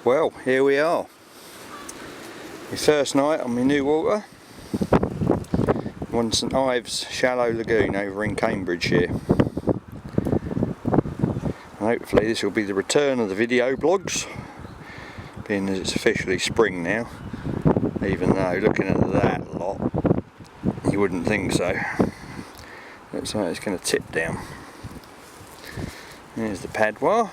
Well, here we are. My first night on my new water. On St Ives shallow lagoon over in Cambridgeshire. And hopefully this will be the return of the video blogs, being as it's officially spring now, even though looking at that lot you wouldn't think so. Looks like it's going to tip down. There's the padwa.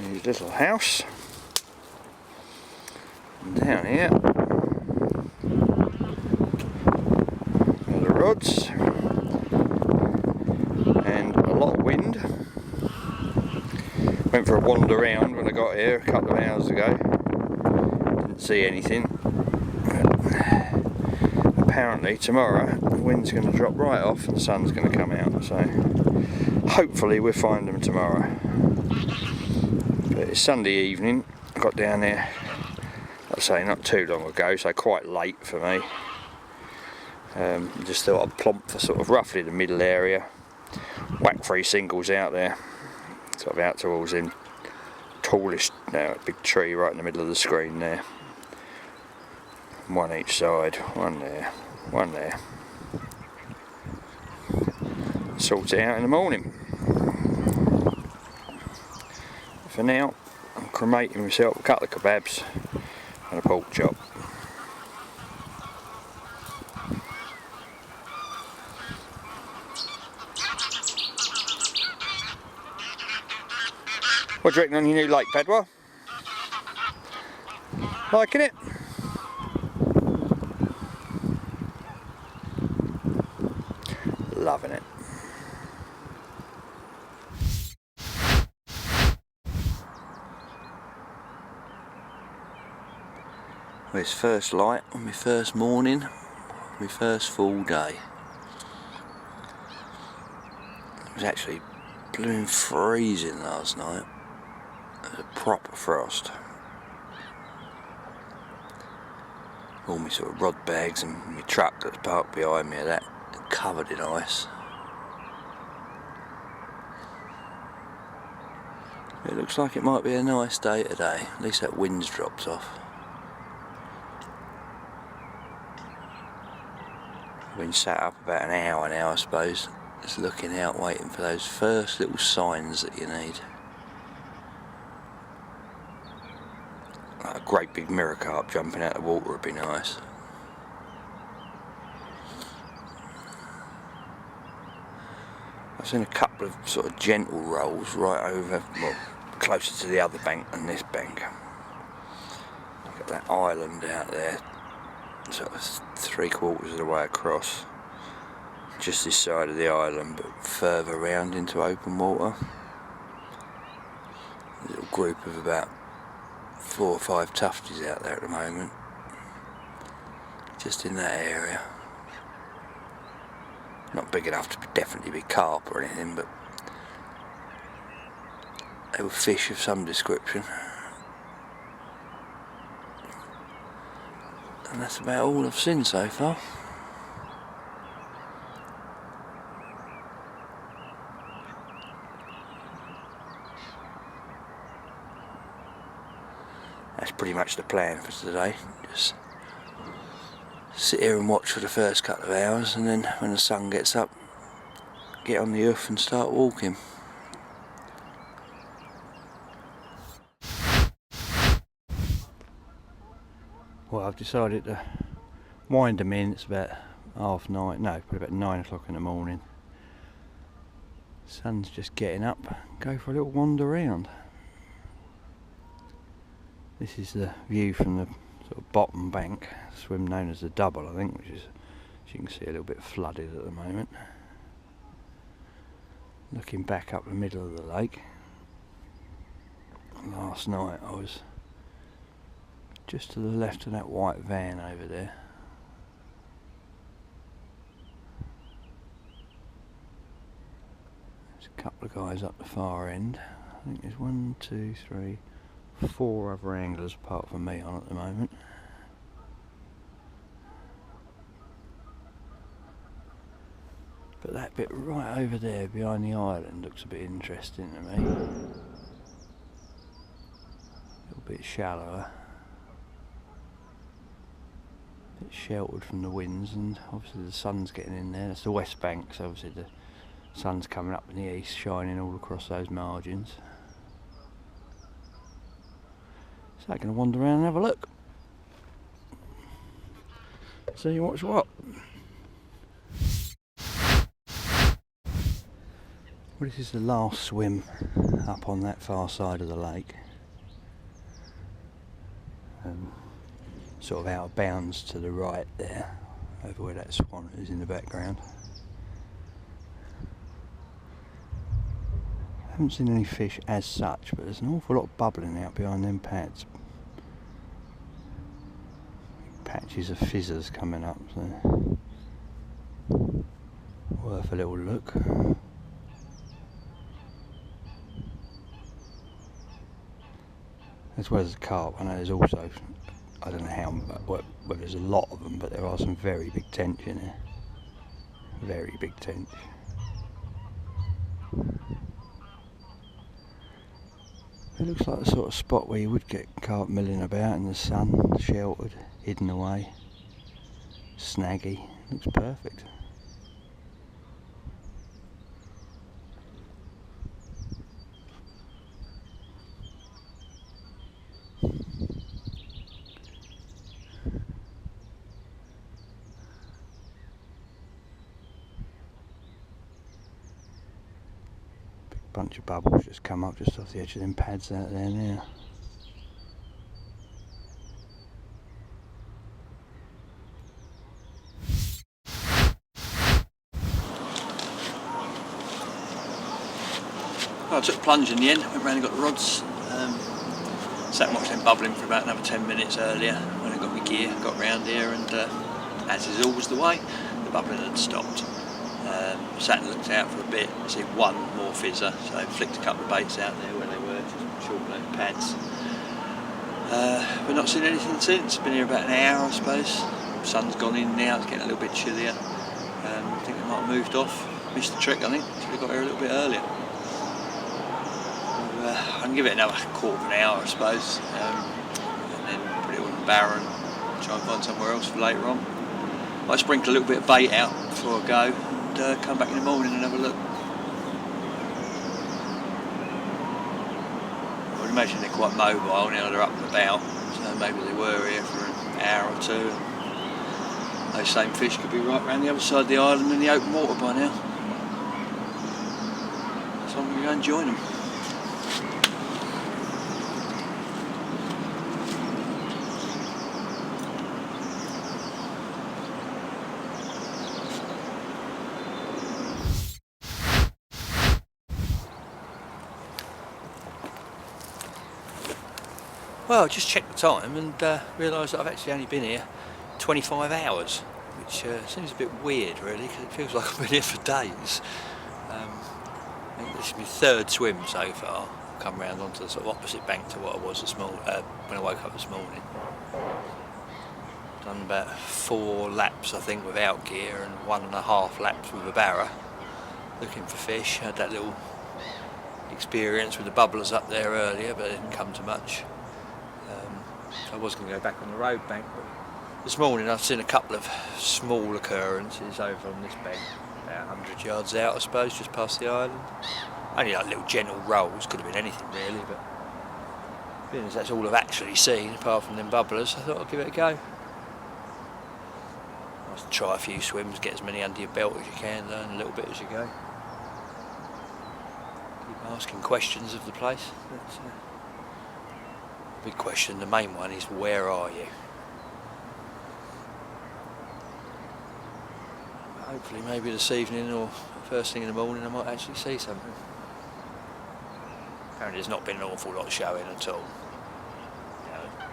His little house. And down here are the rods and a lot of wind. Went for a wander around when I got here a couple of hours ago. Didn't see anything. But apparently tomorrow the wind's going to drop right off and the sun's going to come out. So hopefully we'll find them tomorrow. But it's Sunday evening. I got down there, like I say, not too long ago, so quite late for me. Just thought I'd plump for sort of roughly the middle area. Whack 3 singles out there, sort of out towards him. Tallest, now a big tree right in the middle of the screen there. One each side, one there, one there. Sort it out in the morning. For now, I'm cremating myself a couple of kebabs and a pork chop. What do you reckon on your new lake, Padwa? Liking it? Loving it. Well, it's first light on my first morning, my first full day. It was actually blooming freezing last night. It was a proper frost. All my sort of rod bags and my truck that's parked behind me are that covered in ice. It looks like it might be a nice day today, at least that wind's dropped off. Been sat up about an hour now, I suppose, just looking out, waiting for those first little signs that you need. Like a great big mirror carp jumping out of the water would be nice. I've seen a couple of sort of gentle rolls right over, well, closer to the other bank than this bank. Look at that island out there. Sort of 3/4 of the way across, just this side of the island, but further round into open water. A little group of about 4 or 5 tufties out there at the moment, just in that area. Not big enough to definitely be carp or anything, but they were fish of some description. And that's about all I've seen so far. That's pretty much the plan for today. Just sit here and watch for the first couple of hours, and then when the sun gets up, get on the hoof and start walking. Well, I've decided to wind them in. It's about 9:30, no, probably about 9 o'clock in the morning. Sun's just getting up. Go for a little wander around. This is the view from the sort of bottom bank, swim known as the Double, I think, which is, as you can see, a little bit flooded at the moment. Looking back up the middle of the lake. Last night I was just to the left of that white van over there. There's a couple of guys up the far end. I think there's 1, 2, 3, 4 other anglers apart from me on at the moment. But that bit right over there behind the island looks a bit interesting to me. A little bit shallower. A bit sheltered from the winds, and obviously the sun's getting in there. That's the west bank, so obviously the sun's coming up in the east, shining all across those margins. So I'm going to wander around and have a look. See what's what. Well, this is the last swim up on that far side of the lake. Sort of out of bounds to the right there, over where that swan is in the background. I haven't seen any fish as such, but there's an awful lot of bubbling out behind them pads. Patches of fizzers coming up, so worth a little look. As well as the carp, I know there's also, I don't know how, well there's a lot of them, but there are some very big tench in there. Very big tench. It looks like the sort of spot where you would get carp milling about in the sun, sheltered, hidden away, snaggy. Looks perfect. Bunch of bubbles just come up just off the edge of them pads out there now. Well, I took the plunge in the end, went round and got the rods. Sat and watched them bubbling for about another 10 minutes earlier when I got my gear, got round here, and as is always the way, the bubbling had stopped. Sat and looked out for a bit, see one more fizzer, so I flicked a couple of baits out there where they were, just short little pads. We've not seen anything since. Been here about an hour, I suppose. Sun's gone in now, it's getting a little bit chillier. I think it might have moved off. Missed the trick, I think. Should have got here a little bit earlier. So, I can give it another quarter of an hour, I suppose, and then put it on the barrow and try and find somewhere else for later on. Might sprinkle a little bit of bait out before I go. Come back in the morning and have a look. I would imagine they're quite mobile now, they're up and about, so maybe they were here for an hour or two. Those same fish could be right round the other side of the island in the open water by now. So I'm going to go and join them. Well, I just checked the time and realised that I've actually only been here 25 hours, which seems a bit weird really, because it feels like I've been here for days. I think this is my third swim so far. I've come round onto the sort of opposite bank to what I was this morning, when I woke up this morning. Done about 4 laps I think without gear and 1.5 laps with a barrow, looking for fish. Had that little experience with the bubblers up there earlier, but it didn't come to much. I was going to go back on the road bank, but this morning I've seen a couple of small occurrences over on this bank, about 100 yards out I suppose, just past the island. Only like little gentle rolls, could have been anything really, but being as that's all I've actually seen apart from them bubblers, I thought I'd give it a go. I'll try a few swims, get as many under your belt as you can, learn a little bit as you go. Keep asking questions of the place. Big question, the main one is, where are you? Hopefully maybe this evening or first thing in the morning I might actually see something. Apparently there's not been an awful lot showing at all.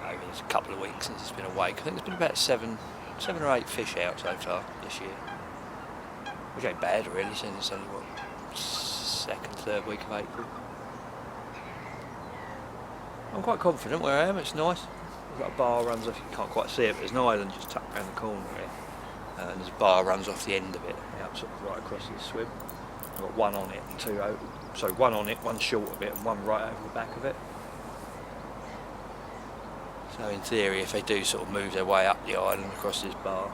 Over a couple of weeks since it's been awake. I think there's been about 7 or 8 fish out so far this year. Which ain't bad really, since it's only what, 2nd, 3rd week of April. I'm quite confident where I am, it's nice. There's got a bar runs off, you can't quite see it, but there's an island just tucked around the corner here. and there's a bar runs off the end of it, out sort of right across this swim. I've got one on it and two over, so one on it, one short of it, and one right over the back of it. So in theory, if they do sort of move their way up the island across this bar,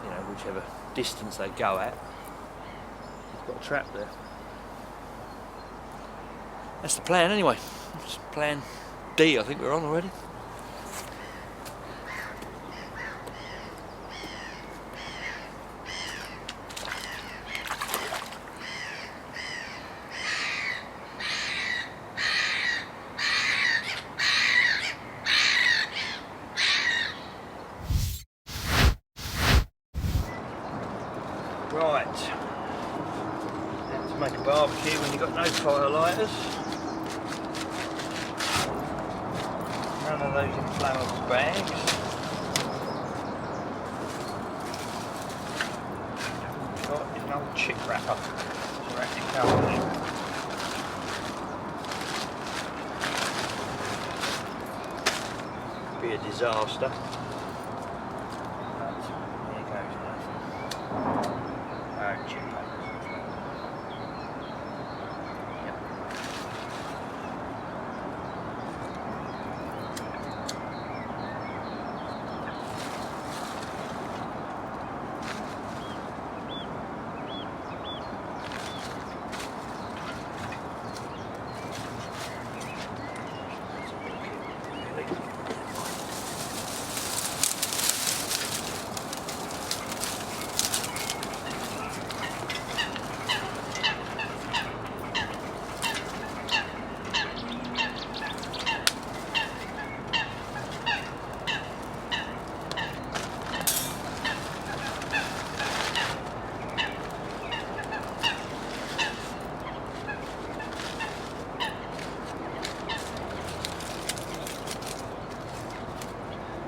you know, whichever distance they go at, you've got a trap there. That's the plan anyway. It's plan D, I think we're on already. Right, to make a barbecue when you've got no fire lighters. None of those inflammable bags. Got is an old chip wrapper to wrap your covers. Be a disaster. But here goes nothing. Chip wrappers.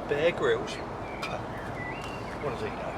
Bear Grylls. What does he know?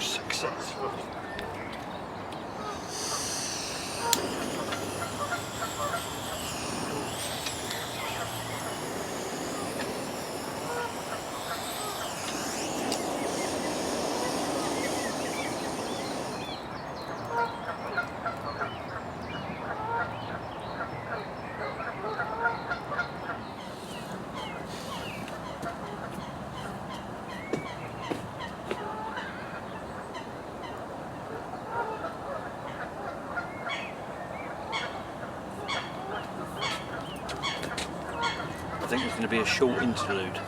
Successful. I think there's going to be a short interlude.